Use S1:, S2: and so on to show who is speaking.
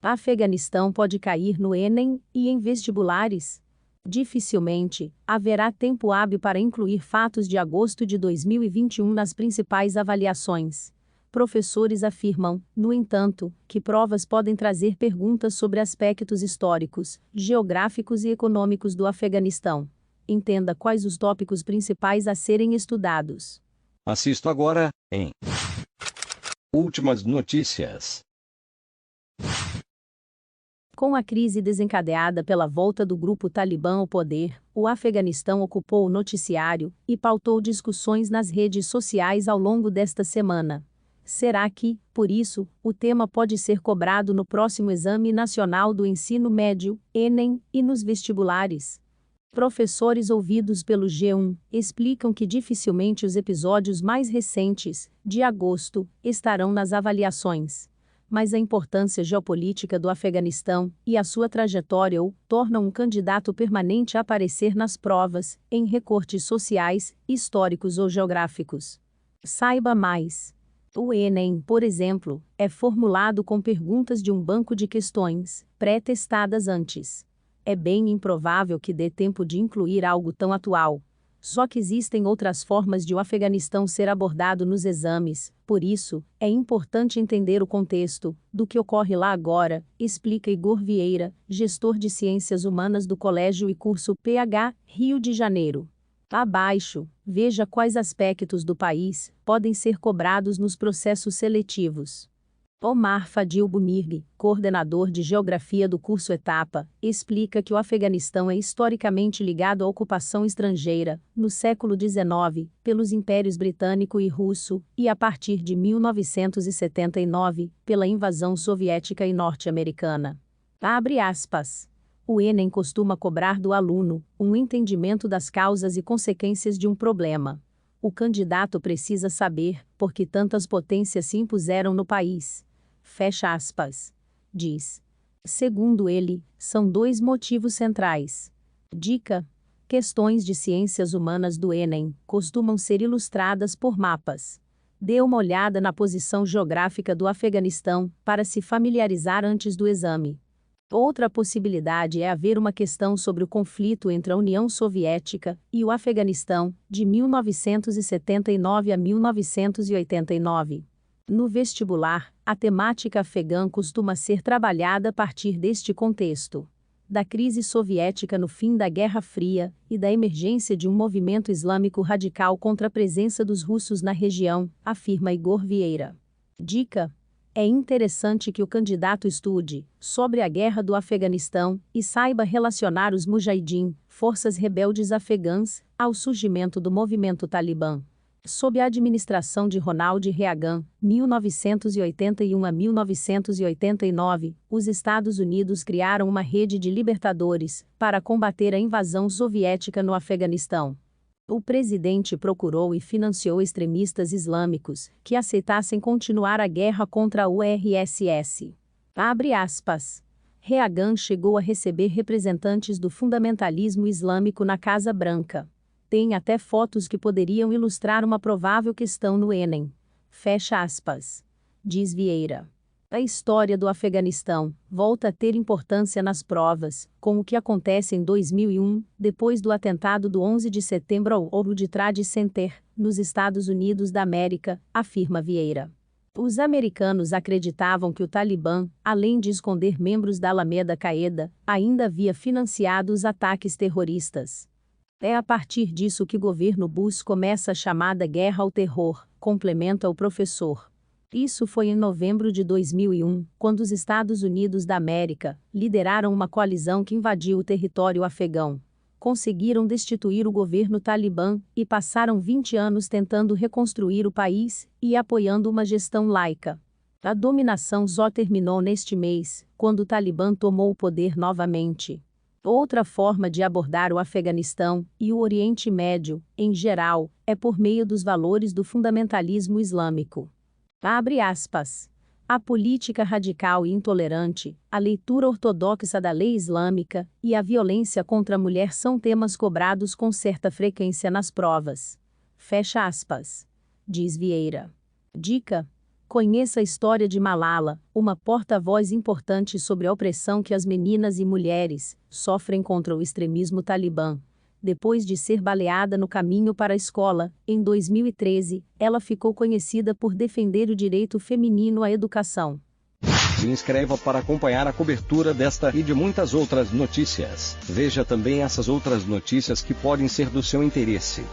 S1: Afeganistão pode cair no Enem e em vestibulares? Dificilmente haverá tempo hábil para incluir fatos de agosto de 2021 nas principais avaliações. Professores afirmam, no entanto, que provas podem trazer perguntas sobre aspectos históricos, geográficos e econômicos do Afeganistão. Entenda quais os tópicos principais a serem estudados.
S2: Assisto agora, em Últimas Notícias.
S1: Com a crise desencadeada pela volta do grupo Talibã ao poder, o Afeganistão ocupou o noticiário e pautou discussões nas redes sociais ao longo desta semana. Será que, por isso, o tema pode ser cobrado no próximo Exame Nacional do Ensino Médio, Enem, e nos vestibulares? Professores ouvidos pelo G1 explicam que dificilmente os episódios mais recentes, de agosto, estarão nas avaliações. Mas a importância geopolítica do Afeganistão e a sua trajetória o tornam um candidato permanente a aparecer nas provas, em recortes sociais, históricos ou geográficos. Saiba mais. O Enem, por exemplo, é formulado com perguntas de um banco de questões, pré-testadas antes. É bem improvável que dê tempo de incluir algo tão atual. Só que existem outras formas de o Afeganistão ser abordado nos exames, por isso, é importante entender o contexto do que ocorre lá agora, explica Igor Vieira, gestor de Ciências Humanas do Colégio e Curso PH, Rio de Janeiro. Abaixo, veja quais aspectos do país podem ser cobrados nos processos seletivos. Omar Fadil Bumirg, coordenador de Geografia do curso Etapa, explica que o Afeganistão é historicamente ligado à ocupação estrangeira, no século XIX, pelos impérios britânico e russo, e a partir de 1979, pela invasão soviética e norte-americana. Abre aspas. O Enem costuma cobrar do aluno um entendimento das causas e consequências de um problema. O candidato precisa saber por que tantas potências se impuseram no país. Fecha aspas. Diz. Segundo ele, são dois motivos centrais. Dica: questões de ciências humanas do Enem costumam ser ilustradas por mapas. Dê uma olhada na posição geográfica do Afeganistão para se familiarizar antes do exame. Outra possibilidade é haver uma questão sobre o conflito entre a União Soviética e o Afeganistão, de 1979 a 1989. No vestibular, a temática afegã costuma ser trabalhada a partir deste contexto. Da crise soviética no fim da Guerra Fria e da emergência de um movimento islâmico radical contra a presença dos russos na região, afirma Igor Vieira. Dica: é interessante que o candidato estude sobre a guerra do Afeganistão e saiba relacionar os Mujahideen, forças rebeldes afegãs, ao surgimento do movimento Talibã. Sob a administração de Ronald Reagan, 1981 a 1989, os Estados Unidos criaram uma rede de libertadores para combater a invasão soviética no Afeganistão. O presidente procurou e financiou extremistas islâmicos que aceitassem continuar a guerra contra a URSS. Abre aspas. Reagan chegou a receber representantes do fundamentalismo islâmico na Casa Branca. Tem até fotos que poderiam ilustrar uma provável questão no Enem. Fecha aspas. Diz Vieira. A história do Afeganistão volta a ter importância nas provas, com o que acontece em 2001, depois do atentado do 11 de setembro ao World Trade Center, nos Estados Unidos da América, afirma Vieira. Os americanos acreditavam que o Talibã, além de esconder membros da Al-Qaeda, ainda havia financiado os ataques terroristas. É a partir disso que o governo Bush começa a chamada Guerra ao Terror, complementa o professor. Isso foi em novembro de 2001, quando os Estados Unidos da América lideraram uma coalizão que invadiu o território afegão. Conseguiram destituir o governo Talibã e passaram 20 anos tentando reconstruir o país e apoiando uma gestão laica. A dominação só terminou neste mês, quando o Talibã tomou o poder novamente. Outra forma de abordar o Afeganistão e o Oriente Médio, em geral, é por meio dos valores do fundamentalismo islâmico. Abre aspas. A política radical e intolerante, a leitura ortodoxa da lei islâmica e a violência contra a mulher são temas cobrados com certa frequência nas provas. Fecha aspas. Diz Vieira. Dica: Conheça a história de Malala, uma porta-voz importante sobre a opressão que as meninas e mulheres sofrem contra o extremismo talibã. Depois de ser baleada no caminho para a escola, em 2013, ela ficou conhecida por defender o direito feminino à educação.
S2: Se inscreva para acompanhar a cobertura desta e de muitas outras notícias. Veja também essas outras notícias que podem ser do seu interesse.